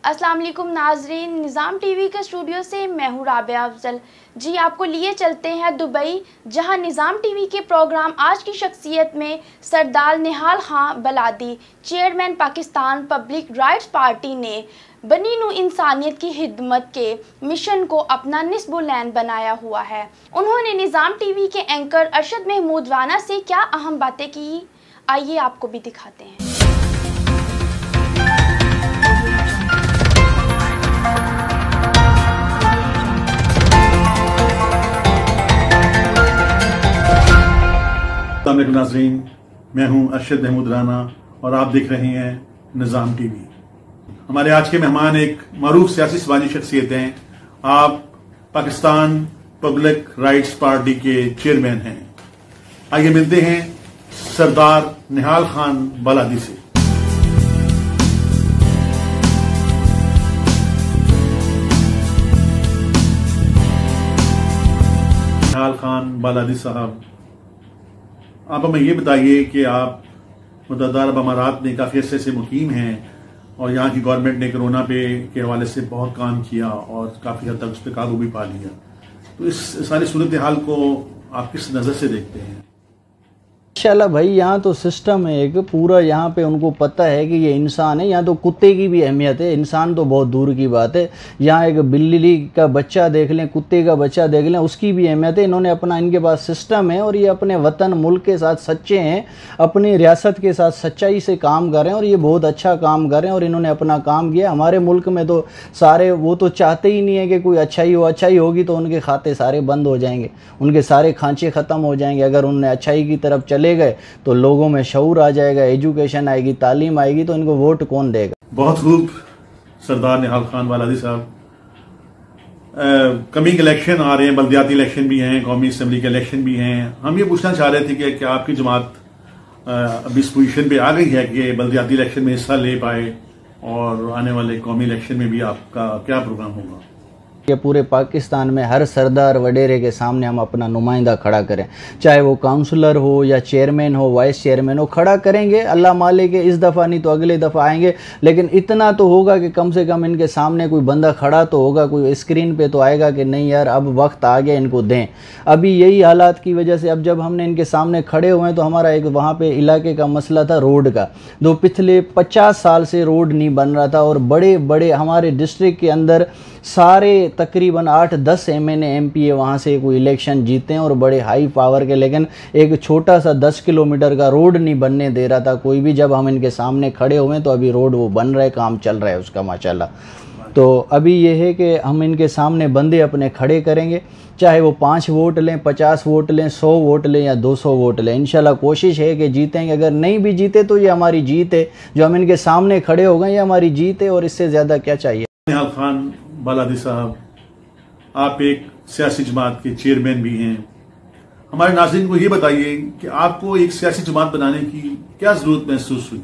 अस्सलाम वालेकुम नाजरीन, निज़ाम टीवी के स्टूडियो से मैं हूँ राबिया अफजल। जी आपको लिए चलते हैं दुबई, जहां निज़ाम टीवी के प्रोग्राम आज की शख्सियत में Sardar Nihal Khan Baladi, chairman Pakistan Public Rights Party ने बनी नू इंसानियत की खिदमत के मिशन को अपना निस्बुलैन बनाया हुआ है। उन्होंने निज़ाम टीवी के एंकर अरशद महमूद राना से क्या अहम बातें की, आइए आपको भी दिखाते हैं। अस्सलाम वालेकुम नाज़रीन, मैं हूं अरशद महमूद राना और आप देख रहे हैं निज़ाम टीवी। हमारे आज के मेहमान एक मारूफ सियासी समाजी शख्सियत हैं। आप पाकिस्तान पब्लिक राइट्स पार्टी के चेयरमैन हैं। आइए मिलते हैं सरदार निहाल खान बलादी से। निहाल खान बलादी साहब, आप हमें ये बताइए कि आप मुतअद्दिद अरब अमारात में काफ़ी अरसे से मुकीम हैं और यहाँ की गवर्नमेंट ने कोरोना के हवाले से बहुत काम किया और काफ़ी हद तक उस पर काबू भी पा लिया। तो इस सारी सूरत हाल को आप किस नज़र से देखते हैं? इंशाल्लाह भाई, यहाँ तो सिस्टम है एक पूरा, यहाँ पे उनको पता है कि ये इंसान है। यहाँ तो कुत्ते की भी अहमियत है, इंसान तो बहुत दूर की बात है। यहाँ एक बिल्ली का बच्चा देख लें, कुत्ते का बच्चा देख लें, उसकी भी अहमियत है। इन्होंने अपना, इनके पास सिस्टम है और ये अपने वतन मुल्क के साथ सच्चे हैं, अपनी रियासत के साथ सच्चाई से काम कर रहे हैं और ये बहुत अच्छा काम कर रहे हैं और इन्होंने अपना काम किया। हमारे मुल्क में तो सारे वो तो चाहते ही नहीं है कि कोई अच्छाई हो। अच्छाई होगी तो उनके खाते सारे बंद हो जाएंगे, उनके सारे खांचे ख़त्म हो जाएंगे। अगर उन्हें अच्छाई की तरफ चले गए तो लोगों में शऊर आ जाएगा, एजुकेशन आएगी, तालीम आएगी, तो इनको वोट कौन देगा? बहुत खूब सरदार निहाल खान बलादी साहब। कमिंग इलेक्शन आ रहे हैं, बल्दियाती इलेक्शन भी हैं, कौमी असम्बली के इलेक्शन भी हैं। हम ये पूछना चाह रहे थे कि क्या आपकी जमात अभी इस पोजीशन पे आ गई है कि बल्दियाती इलेक्शन में हिस्सा ले पाए और आने वाले कौमी इलेक्शन में भी आपका क्या प्रोग्राम होगा? कि पूरे पाकिस्तान में हर सरदार वडेरे के सामने हम अपना नुमाइंदा खड़ा करें, चाहे वो काउंसलर हो या चेयरमैन हो, वाइस चेयरमैन हो, खड़ा करेंगे। अल्लाह मालिक इस दफ़ा नहीं तो अगले दफ़ा आएंगे, लेकिन इतना तो होगा कि कम से कम इनके सामने कोई बंदा खड़ा तो होगा, कोई स्क्रीन पे तो आएगा कि नहीं यार अब वक्त आ गया, इनको दें। अभी यही हालात की वजह से अब जब हमने इनके सामने खड़े हुए हैं तो हमारा एक वहाँ पर इलाके का मसला था रोड का। दो पिछले 50 साल से रोड नहीं बन रहा था और बड़े बड़े हमारे डिस्ट्रिक्ट के अंदर सारे तकरीबन 8-10 MNA MPA वहाँ से कोई इलेक्शन जीते हैं और बड़े हाई पावर के, लेकिन एक छोटा सा 10 किलोमीटर का रोड नहीं बनने दे रहा था कोई भी। जब हम इनके सामने खड़े हुए तो अभी रोड वो बन रहा है, काम चल रहा है उसका माशाल्लाह। तो अभी ये है कि हम इनके सामने बंदे अपने खड़े करेंगे, चाहे वो 5 वोट लें, 50 वोट लें, 100 वोट लें या 200 वोट लें। इंशाल्लाह कोशिश है कि जीतेंगे। अगर नहीं भी जीते तो ये हमारी जीत है, जो हम इनके सामने खड़े हो गए ये हमारी जीत है और इससे ज़्यादा क्या चाहिए। निहाल खान बलादी साहब, आप एक सियासी जमात के चेयरमैन भी हैं। हमारे नाज़रीन को ये बताइए कि आपको एक सियासी जमात बनाने की क्या जरूरत महसूस हुई?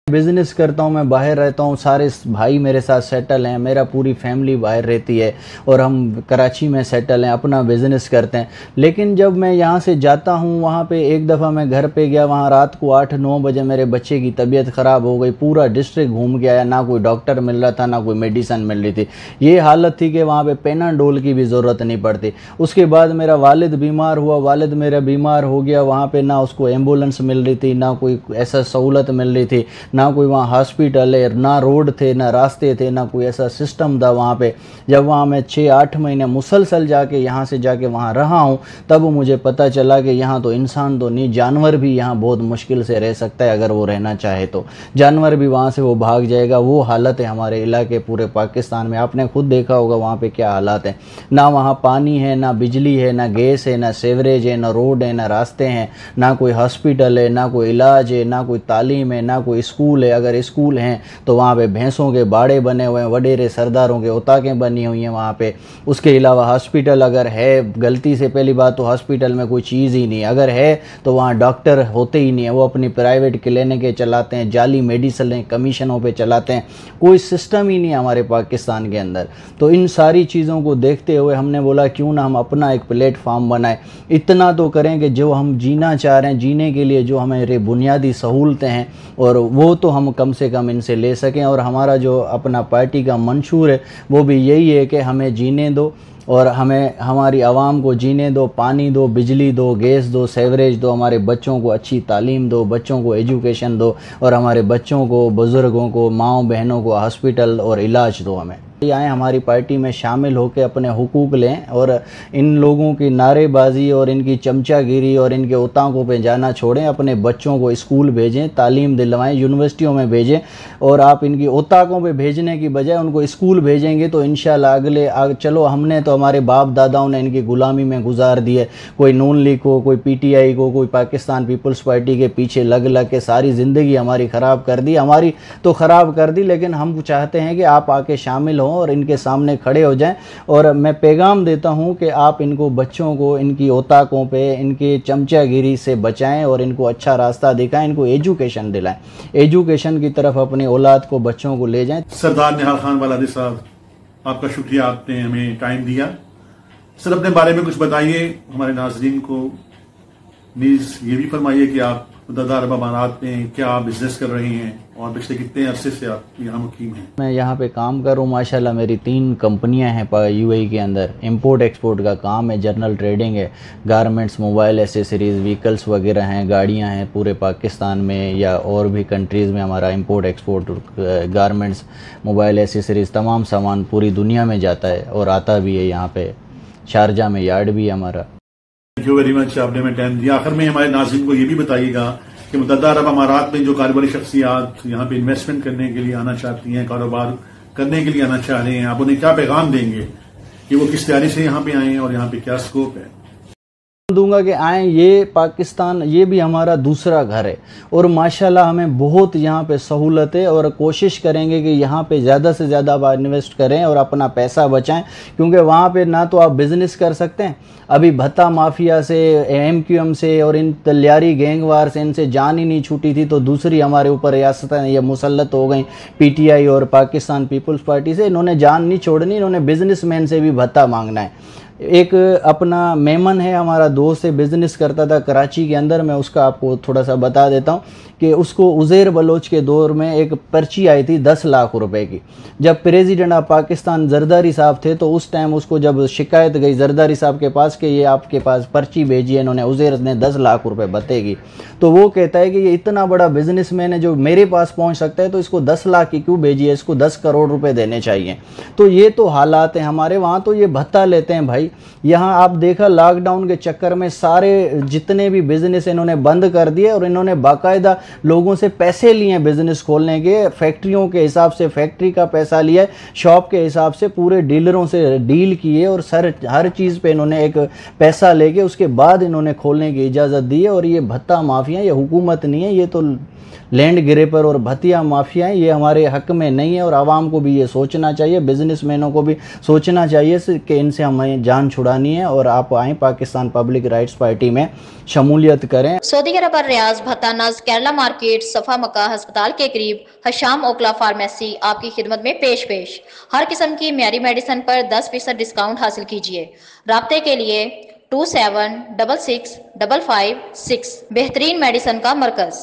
बिज़नेस करता हूँ, मैं बाहर रहता हूँ, सारे भाई मेरे साथ सेटल हैं, मेरा पूरी फैमिली बाहर रहती है और हम कराची में सेटल हैं, अपना बिज़नेस करते हैं। लेकिन जब मैं यहाँ से जाता हूँ, वहाँ पे एक दफ़ा मैं घर पे गया, वहाँ रात को 8-9 बजे मेरे बच्चे की तबीयत ख़राब हो गई। पूरा डिस्ट्रिक्ट घूम के आया, ना कोई डॉक्टर मिल रहा था, ना कोई मेडिसन मिल रही थी। ये हालत थी कि वहाँ पर पेनाडोल की भी ज़रूरत नहीं पड़ती। उसके बाद मेरा वालिद बीमार हुआ, वालिद मेरा बीमार हो गया, वहाँ पर ना उसको एम्बुलेंस मिल रही थी, ना कोई ऐसा सहूलत मिल रही थी, ना कोई वहाँ हॉस्पिटल है, ना रोड थे, ना रास्ते थे, ना कोई ऐसा सिस्टम था वहाँ पे। जब वहाँ मैं 6-8 महीने मुसलसल जाके यहाँ से जाके वहाँ रहा हूँ, तब मुझे पता चला कि यहाँ तो इंसान तो नहीं, जानवर भी यहाँ बहुत मुश्किल से रह सकता है। अगर वो रहना चाहे तो जानवर भी वहाँ से वो भाग जाएगा। वो हालत है हमारे इलाके पूरे पाकिस्तान में, आपने खुद देखा होगा वहाँ पे क्या हालात हैं। ना वहाँ पानी है, ना बिजली है, ना गैस है, ना सेवरेज है, ना रोड है, ना रास्ते हैं, ना कोई हॉस्पिटल है, ना कोई इलाज है, ना कोई तालीम है, ना कोई स्कूल है। अगर स्कूल हैं तो वहाँ पे भैंसों के बाड़े बने हुए हैं, वडेरे सरदारों के उताकें बनी हुई हैं वहाँ पे। उसके अलावा हॉस्पिटल अगर है, गलती से पहली बात तो हॉस्पिटल में कोई चीज़ ही नहीं, अगर है तो वहाँ डॉक्टर होते ही नहीं है, वो अपनी प्राइवेट क्लिनिकें चलाते हैं, जाली मेडिसिन कमीशनों पे चलाते हैं, कोई सिस्टम ही नहीं है हमारे पाकिस्तान के अंदर। तो इन सारी चीज़ों को देखते हुए हमने बोला क्यों ना हम अपना एक प्लेटफार्म बनाएं, इतना तो करें कि जो हम जीना चाह रहे हैं, जीने के लिए जो हमारे बुनियादी सहूलतें हैं और वो तो हम कम से कम इनसे ले सकें। और हमारा जो अपना पार्टी का मंशूर है वो भी यही है कि हमें जीने दो और हमें हमारी आवाम को जीने दो, पानी दो, बिजली दो, गैस दो, सेवरेज दो, हमारे बच्चों को अच्छी तालीम दो, बच्चों को एजुकेशन दो और हमारे बच्चों को, बुज़ुर्गों को, माँओं बहनों को हॉस्पिटल और इलाज दो। हमें आए हमारी पार्टी में शामिल होकर अपने हुकूक लें और इन लोगों की नारेबाजी और इनकी चमचागिरी और इनके उताकों पे जाना छोड़ें। अपने बच्चों को स्कूल भेजें, तालीम दिलवाएं, यूनिवर्सिटियों में भेजें और आप इनकी उताकों पे भेजने की बजाय उनको स्कूल भेजेंगे तो इंशाल्लाह चलो हमने तो हमारे बाप दादाओं ने इनकी गुलामी में गुजार दी है। कोई नून लीग को, कोई PTI को, कोई पाकिस्तान पीपल्स पार्टी के पीछे लग लग के सारी ज़िंदगी हमारी ख़राब कर दी। हमारी तो ख़राब कर दी, लेकिन हम चाहते हैं कि आप आके शामिल और इनके सामने खड़े हो जाएं। और मैं पैगाम देता हूं कि आप इनको, बच्चों को इनकी औताकों पे, इनके चमचागिरी से बचाएं और इनको अच्छा रास्ता दिखाएं, इनको एजुकेशन दिलाएं, एजुकेशन की तरफ अपने औलाद को, बच्चों को ले जाएं। सरदार निहाल खान वालादी साहब, आपका शुक्रिया, आपने हमें टाइम दिया। सर, अपने बारे में कुछ बताइए हमारे नाज़रीन को। प्लीज ये भी फरमाइए कि आप मुतअद्दिद अरब अमारात में क्या बिजनेस कर रही हैं और पिछले कितने अरसे से आप यहाँ मुकीम हैं? मैं यहाँ पे काम कर रहा हूँ माशाल्लाह। मेरी 3 कंपनियाँ हैं UAE के अंदर। इंपोर्ट एक्सपोर्ट का काम है, जनरल ट्रेडिंग है, गारमेंट्स, मोबाइल एसेसरीज़, व्हीकल्स वगैरह हैं, गाड़ियाँ हैं पूरे पाकिस्तान में या और भी कंट्रीज़ में। हमारा import export, garments, mobile accessories, तमाम सामान पूरी दुनिया में जाता है और आता भी है। यहाँ पे शारजा में यार्ड भी है हमारा। थैंक यू वेरी मच, आपने हमें टाइम दिया। आखिर में हमारे नाज़रीन को ये भी बताइएगा कि मुतअद्दिद अरब अमारात में जो कारोबारी शख्सियात यहाँ पे इन्वेस्टमेंट करने के लिए आना चाहती हैं, कारोबार करने के लिए आना चाह रहे हैं, आप उन्हें क्या पैगाम देंगे कि वो किस तैयारी से यहाँ पे आए हैं और यहाँ पे क्या स्कोप है? दूंगा कि आए, ये पाकिस्तान ये भी हमारा दूसरा घर है और माशाल्लाह हमें बहुत यहाँ पे सहूलत है और कोशिश करेंगे कि यहाँ पे ज़्यादा से ज़्यादा आप इन्वेस्ट करें और अपना पैसा बचाएं, क्योंकि वहाँ पे ना तो आप बिज़नेस कर सकते हैं। अभी भत्ता माफिया से, MQM से और इन तलियारी गैंगवार से इनसे जान ही नहीं छूटी थी, तो दूसरी हमारे ऊपर रियासतें ये मुसल्लत हो गई PTI और पाकिस्तान पीपल्स पार्टी से। इन्होंने जान नहीं छोड़नी, इन्होंने बिजनेसमैन से भी भत्ता मांगना है। एक अपना मेमन है हमारा दोस्त है, बिज़नेस करता था कराची के अंदर, मैं उसका आपको थोड़ा सा बता देता हूँ कि उसको उज़ैर बलोच के दौर में एक पर्ची आई थी 10 लाख रुपए की। जब प्रेसिडेंट ऑफ पाकिस्तान जरदारी साहब थे तो उस टाइम उसको जब शिकायत गई जरदारी साहब के पास कि ये आपके पास पर्ची भेजी है इन्होंने, उज़ैर ने 10 लाख रुपए बतेगी, तो वो कहता है कि ये इतना बड़ा बिजनेसमैन है जो मेरे पास पहुंच सकता है, तो इसको 10 लाख की क्यों भेजी है, इसको 10 करोड़ रुपए देने चाहिए। तो ये तो हालात हैं हमारे वहाँ, तो ये भत्ता लेते हैं भाई। यहाँ आप देखा लॉकडाउन के चक्कर में सारे जितने भी बिजनेस इन्होंने बंद कर दिए और इन्होंने बाकायदा लोगों से पैसे लिए बिजनेस खोलने के, फैक्ट्रियों के हिसाब से फैक्ट्री का पैसा लिया, शॉप के हिसाब से पूरे डीलरों से डील किए और हर चीज़ पे इन्होंने एक पैसा लेके उसके बाद इन्होंने खोलने की इजाज़त दी है। और ये भत्ता माफिया, ये हुकूमत नहीं है, ये तो लैंड ग्रेपर और भतिया माफिया है, ये हमारे हक में नहीं है। और आवाम को भी ये सोचना चाहिए, बिजनेसमैनों को भी सोचना चाहिए कि इनसे हमें जान छुड़ानी है और आप आएँ पाकिस्तान पब्लिक राइट्स पार्टी में शमूलियत करें। सऊदी अरब और रियाज भत्तानाज केरला मार्केट सफ़ा मक्का अस्पताल के करीब हशाम ओकला फार्मेसी आपकी खिदमत में पेश हर किस्म की म्यारी मेडिसिन पर 10% डिस्काउंट हासिल कीजिए। राब्ते के लिए 27665556 बेहतरीन मेडिसिन का मरकज।